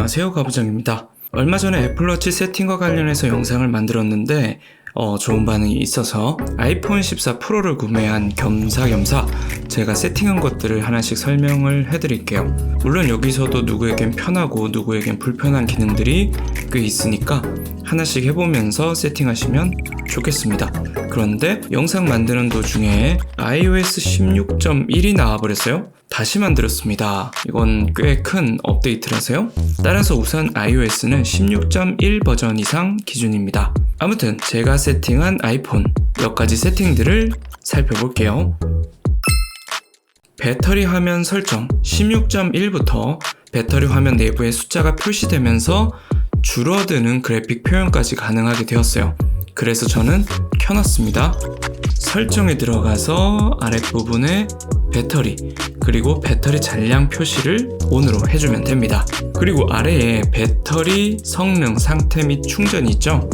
안녕하세요, 가부장입니다. 얼마 전에 애플워치 세팅과 관련해서 영상을 만들었는데 좋은 반응이 있어서 아이폰 14 프로를 구매한 겸사겸사 제가 세팅한 것들을 하나씩 설명을 해드릴게요. 물론 여기서도 누구에겐 편하고 누구에겐 불편한 기능들이 꽤 있으니까 하나씩 해보면서 세팅하시면 좋겠습니다. 그런데 영상 만드는 도중에 iOS 16.1이 나와버렸어요. 다시 만들었습니다. 이건 꽤 큰 업데이트라서요. 따라서 우선 iOS는 16.1 버전 이상 기준입니다. 아무튼 제가 세팅한 아이폰 몇 가지 세팅들을 살펴볼게요. 배터리 화면 설정 16.1부터 배터리 화면 내부에 숫자가 표시되면서 줄어드는 그래픽 표현까지 가능하게 되었어요. 그래서 저는 켜놨습니다. 설정에 들어가서 아랫부분에 배터리 그리고 배터리 잔량 표시를 ON으로 해주면 됩니다. 그리고 아래에 배터리 성능 상태 및 충전이 있죠.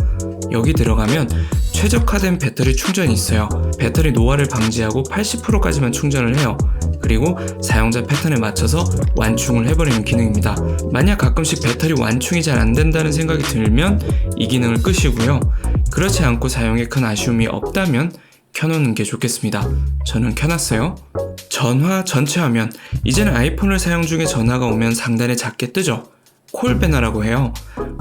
여기 들어가면 최적화된 배터리 충전이 있어요. 배터리 노화를 방지하고 80%까지만 충전을 해요. 그리고 사용자 패턴에 맞춰서 완충을 해버리는 기능입니다. 만약 가끔씩 배터리 완충이 잘 안된다는 생각이 들면 이 기능을 끄시고요. 그렇지 않고 사용에 큰 아쉬움이 없다면 켜놓는 게 좋겠습니다. 저는 켜놨어요. 전화 전체 화면. 이제는 아이폰을 사용 중에 전화가 오면 상단에 작게 뜨죠. 콜 배너라고 해요.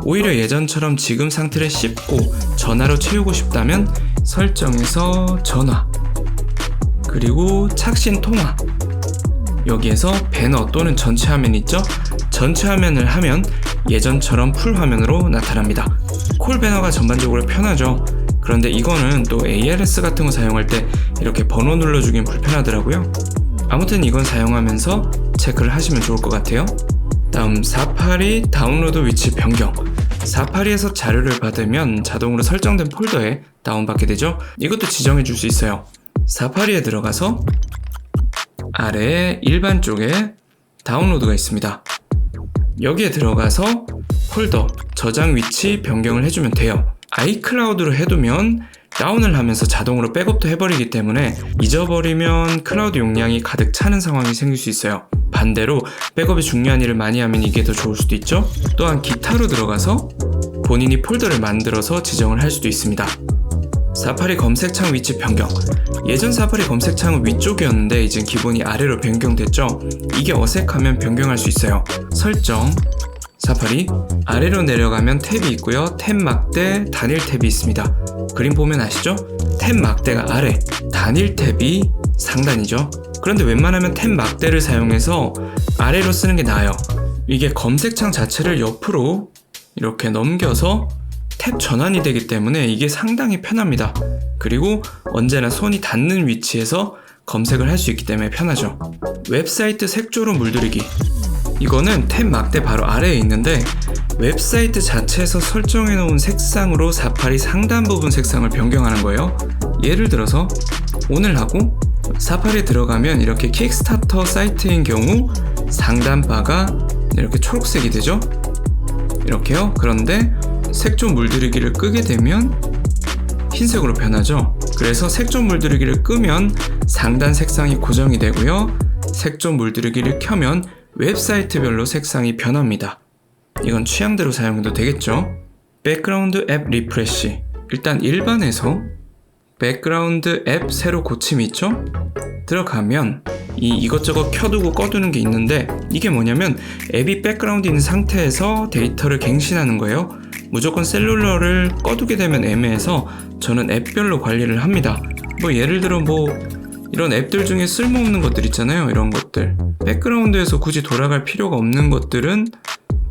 오히려 예전처럼 지금 상태를 씹고 전화로 채우고 싶다면 설정에서 전화 그리고 착신 통화, 여기에서 배너 또는 전체 화면 있죠? 전체 화면을 하면 예전처럼 풀 화면으로 나타납니다. 콜 배너가 전반적으로 편하죠. 그런데 이거는 또 ARS 같은 거 사용할 때 이렇게 번호 눌러주긴 불편하더라고요. 아무튼 이건 사용하면서 체크를 하시면 좋을 것 같아요. 다음 사파리 다운로드 위치 변경. 사파리에서 자료를 받으면 자동으로 설정된 폴더에 다운받게 되죠. 이것도 지정해 줄 수 있어요. 사파리에 들어가서 아래에 일반 쪽에 다운로드가 있습니다. 여기에 들어가서 폴더 저장 위치 변경을 해주면 돼요. 아이클라우드로 해두면 다운을 하면서 자동으로 백업도 해버리기 때문에 잊어버리면 클라우드 용량이 가득 차는 상황이 생길 수 있어요. 반대로 백업이 중요한 일을 많이 하면 이게 더 좋을 수도 있죠. 또한 기타로 들어가서 본인이 폴더를 만들어서 지정을 할 수도 있습니다. 사파리 검색창 위치 변경. 예전 사파리 검색창은 위쪽이었는데 이젠 기본이 아래로 변경됐죠. 이게 어색하면 변경할 수 있어요. 설정 사파리 아래로 내려가면 탭이 있고요. 탭 막대 단일 탭이 있습니다. 그림 보면 아시죠? 탭 막대가 아래, 단일 탭이 상단이죠. 그런데 웬만하면 탭 막대를 사용해서 아래로 쓰는 게 나아요. 이게 검색창 자체를 옆으로 이렇게 넘겨서 탭 전환이 되기 때문에 이게 상당히 편합니다. 그리고 언제나 손이 닿는 위치에서 검색을 할 수 있기 때문에 편하죠. 웹사이트 색조로 물들이기. 이거는 탭 막대 바로 아래에 있는데 웹사이트 자체에서 설정해 놓은 색상으로 사파리 상단 부분 색상을 변경하는 거예요. 예를 들어서 오늘 하고 사파리에 들어가면 이렇게 킥스타터 사이트인 경우 상단 바가 이렇게 초록색이 되죠. 이렇게요. 그런데 색조 물들이기를 끄게 되면 흰색으로 변하죠. 그래서 색조 물들이기를 끄면 상단 색상이 고정이 되고요. 색조 물들이기를 켜면 웹사이트별로 색상이 변합니다. 이건 취향대로 사용해도 되겠죠. 백그라운드 앱 리프레시. 일단 일반에서 백그라운드 앱 새로 고침이 있죠? 들어가면 이것저것 켜두고 꺼두는 게 있는데 이게 뭐냐면 앱이 백그라운드 있는 상태에서 데이터를 갱신하는 거예요. 무조건 셀룰러를 꺼두게 되면 애매해서 저는 앱별로 관리를 합니다. 예를 들어 이런 앱들 중에 쓸모없는 것들 있잖아요. 이런 것들 백그라운드에서 굳이 돌아갈 필요가 없는 것들은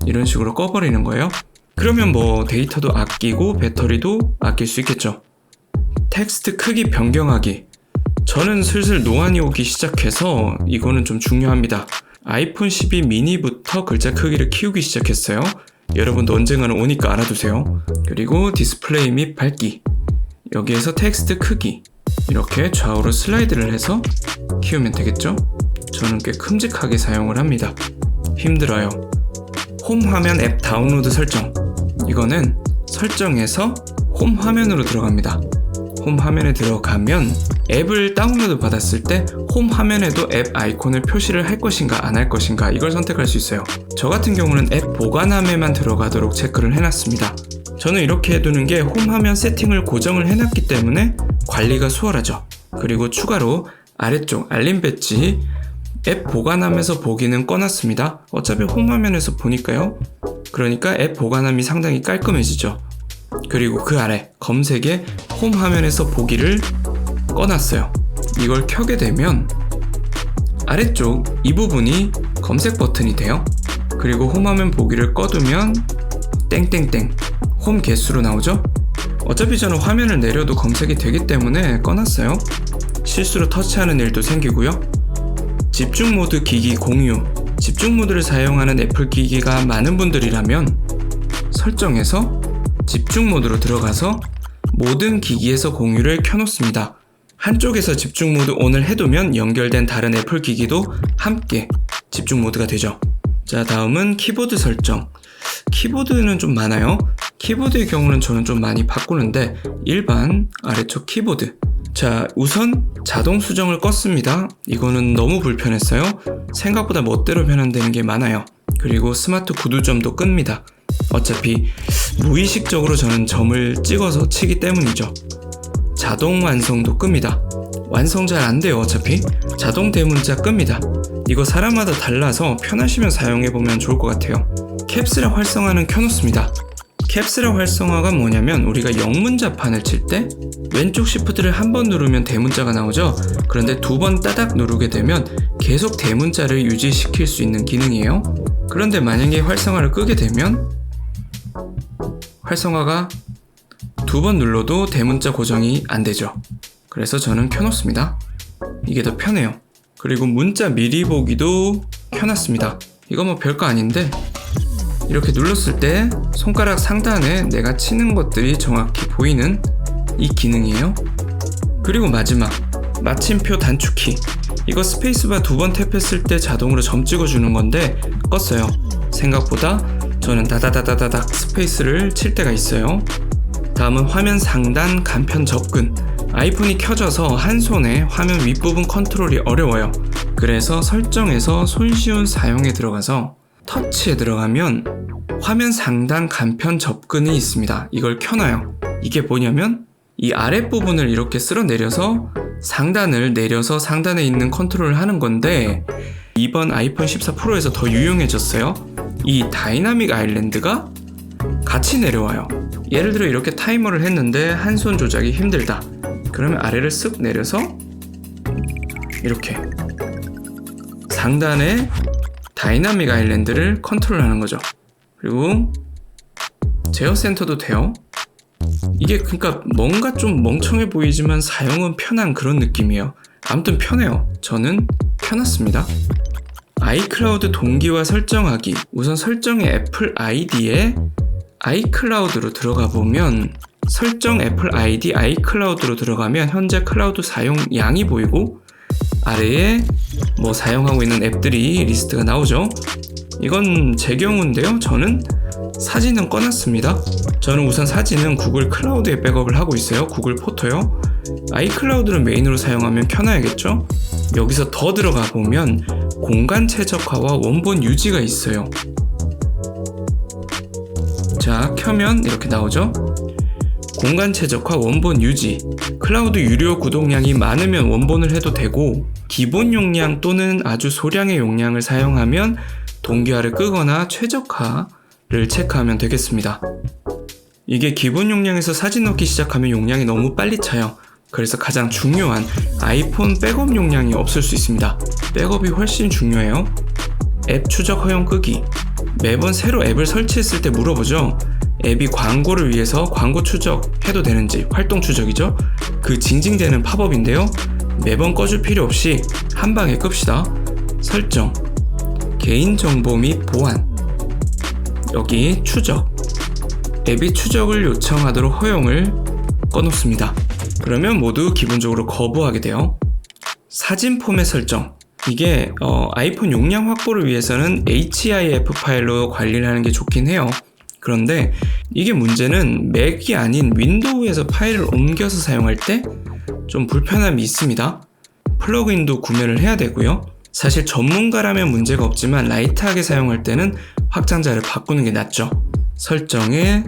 이런 식으로 꺼버리는 거예요. 그러면 데이터도 아끼고 배터리도 아낄 수 있겠죠. 텍스트 크기 변경하기. 저는 슬슬 노안이 오기 시작해서 이거는 좀 중요합니다. 아이폰 12 미니부터 글자 크기를 키우기 시작했어요. 여러분도 언젠가는 오니까 알아두세요. 그리고 디스플레이 및 밝기. 여기에서 텍스트 크기 이렇게 좌우로 슬라이드를 해서 키우면 되겠죠? 저는 꽤 큼직하게 사용을 합니다. 힘들어요. 홈 화면 앱 다운로드 설정. 이거는 설정에서 홈 화면으로 들어갑니다. 홈 화면에 들어가면 앱을 다운로드 받았을 때 홈 화면에도 앱 아이콘을 표시를 할 것인가 안 할 것인가 이걸 선택할 수 있어요. 저 같은 경우는 앱 보관함에만 들어가도록 체크를 해놨습니다. 저는 이렇게 해두는 게 홈 화면 세팅을 고정을 해놨기 때문에 관리가 수월하죠. 그리고 추가로 아래쪽 알림 배지 앱 보관함에서 보기는 꺼놨습니다. 어차피 홈 화면에서 보니까요. 그러니까 앱 보관함이 상당히 깔끔해지죠. 그리고 그 아래 검색에 홈 화면에서 보기를 꺼놨어요. 이걸 켜게 되면 아래쪽 이 부분이 검색 버튼이 돼요. 그리고 홈 화면 보기를 꺼두면 땡땡땡 홈 개수로 나오죠. 어차피 저는 화면을 내려도 검색이 되기 때문에 꺼놨어요. 실수로 터치하는 일도 생기고요. 집중 모드 기기 공유, 집중 모드를 사용하는 애플 기기가 많은 분들이라면 설정에서 집중 모드로 들어가서 모든 기기에서 공유를 켜놓습니다. 한쪽에서 집중 모드 ON을 해두면 연결된 다른 애플 기기도 함께 집중 모드가 되죠. 자, 다음은 키보드 설정. 키보드는 좀 많아요. 키보드의 경우는 저는 좀 많이 바꾸는데 일반 아래쪽 키보드. 자, 우선 자동 수정을 껐습니다. 이거는 너무 불편했어요. 생각보다 멋대로 변환되는 게 많아요. 그리고 스마트 구두점도 끕니다. 어차피 무의식적으로 저는 점을 찍어서 치기 때문이죠. 자동 완성도 끕니다. 완성 잘 안 돼요. 어차피 자동 대문자 끕니다. 이거 사람마다 달라서 편하시면 사용해보면 좋을 것 같아요. 캡스락 활성화는 켜놓습니다. 캡스락 활성화가 뭐냐면 우리가 영문자판을 칠 때 왼쪽 시프트를 한 번 누르면 대문자가 나오죠. 그런데 두 번 따닥 누르게 되면 계속 대문자를 유지시킬 수 있는 기능이에요. 그런데 만약에 활성화를 끄게 되면 활성화가 두 번 눌러도 대문자 고정이 안 되죠. 그래서 저는 켜놓습니다. 이게 더 편해요. 그리고 문자 미리 보기도 켜놨습니다. 이거 뭐 별거 아닌데 이렇게 눌렀을 때 손가락 상단에 내가 치는 것들이 정확히 보이는 이 기능이에요. 그리고 마지막 마침표 단축키. 이거 스페이스바 두 번 탭했을 때 자동으로 점 찍어주는 건데 껐어요. 생각보다 저는 다다다다닥 스페이스를 칠 때가 있어요. 다음은 화면 상단 간편 접근. 아이폰이 켜져서 한 손에 화면 윗부분 컨트롤이 어려워요. 그래서 설정에서 손쉬운 사용에 들어가서 터치에 들어가면 화면 상단 간편 접근이 있습니다. 이걸 켜놔요. 이게 뭐냐면 이 아랫부분을 이렇게 쓸어 내려서 상단을 내려서 상단에 있는 컨트롤을 하는 건데 이번 아이폰 14 프로에서 더 유용해졌어요. 이 다이나믹 아일랜드가 같이 내려와요. 예를 들어 이렇게 타이머를 했는데 한 손 조작이 힘들다. 그러면 아래를 쓱 내려서 이렇게 상단에 다이나믹 아일랜드를 컨트롤하는 거죠. 그리고 제어 센터도 돼요. 이게 그러니까 뭔가 좀 멍청해 보이지만 사용은 편한 그런 느낌이에요. 아무튼 편해요. 저는 켜놨습니다. 아이클라우드 동기화 설정하기. 우선 설정의 애플 아이디에 아이클라우드로 들어가 보면 설정 애플 아이디 아이클라우드로 들어가면 현재 클라우드 사용량이 보이고 아래에 뭐 사용하고 있는 앱들이 리스트가 나오죠. 이건 제 경우인데요. 저는 사진은 꺼놨습니다. 저는 우선 사진은 구글 클라우드에 백업을 하고 있어요. 구글 포토요. 아이클라우드를 메인으로 사용하면 켜놔야겠죠. 여기서 더 들어가 보면 공간 최적화와 원본 유지가 있어요. 자, 켜면 이렇게 나오죠. 공간 최적화, 원본 유지. 클라우드 유료 구독량이 많으면 원본을 해도 되고 기본 용량 또는 아주 소량의 용량을 사용하면 동기화를 끄거나 최적화를 체크하면 되겠습니다. 이게 기본 용량에서 사진 넣기 시작하면 용량이 너무 빨리 차요. 그래서 가장 중요한 아이폰 백업 용량이 없을 수 있습니다. 백업이 훨씬 중요해요. 앱 추적 허용 끄기. 매번 새로 앱을 설치했을 때 물어보죠. 앱이 광고를 위해서 광고 추적해도 되는지, 활동 추적이죠. 그 징징대는 팝업인데요. 매번 꺼줄 필요 없이 한 방에 끕시다. 설정, 개인정보 및 보안. 여기 추적. 앱이 추적을 요청하도록 허용을 꺼놓습니다. 그러면 모두 기본적으로 거부하게 돼요. 사진 포맷 설정. 이게 아이폰 용량 확보를 위해서는 HIF 파일로 관리를 하는 게 좋긴 해요. 그런데 이게 문제는 맥이 아닌 윈도우에서 파일을 옮겨서 사용할 때 좀 불편함이 있습니다. 플러그인도 구매를 해야 되고요. 사실 전문가라면 문제가 없지만 라이트하게 사용할 때는 확장자를 바꾸는 게 낫죠. 설정에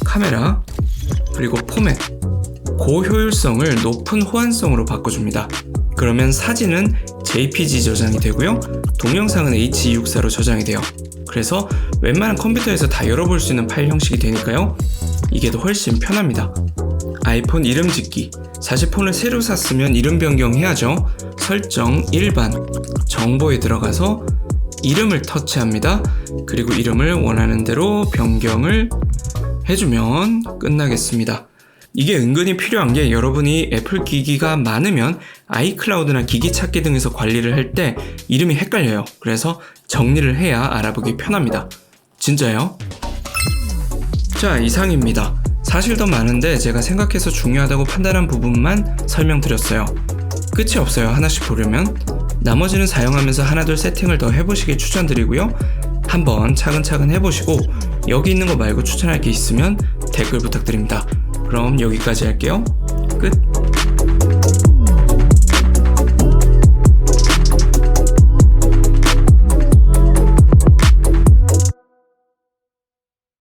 카메라, 그리고 포맷, 고효율성을 높은 호환성으로 바꿔줍니다. 그러면 사진은 JPG 저장이 되고요. 동영상은 H264로 저장이 돼요. 그래서 웬만한 컴퓨터에서 다 열어볼 수 있는 파일 형식이 되니까요. 이게 더 훨씬 편합니다. 아이폰 이름 짓기. 사실 폰을 새로 샀으면 이름 변경해야죠. 설정 일반, 정보에 들어가서 이름을 터치합니다. 그리고 이름을 원하는 대로 변경을 해주면 끝나겠습니다. 이게 은근히 필요한 게 여러분이 애플 기기가 많으면 아이클라우드나 기기 찾기 등에서 관리를 할 때 이름이 헷갈려요. 그래서 정리를 해야 알아보기 편합니다. 진짜요? 자, 이상입니다. 사실 더 많은데 제가 생각해서 중요하다고 판단한 부분만 설명드렸어요. 끝이 없어요. 하나씩 보려면. 나머지는 사용하면서 하나둘 세팅을 더 해보시길 추천드리고요. 한번 차근차근 해보시고 여기 있는 거 말고 추천할 게 있으면 댓글 부탁드립니다. 그럼 여기까지 할게요. 끝.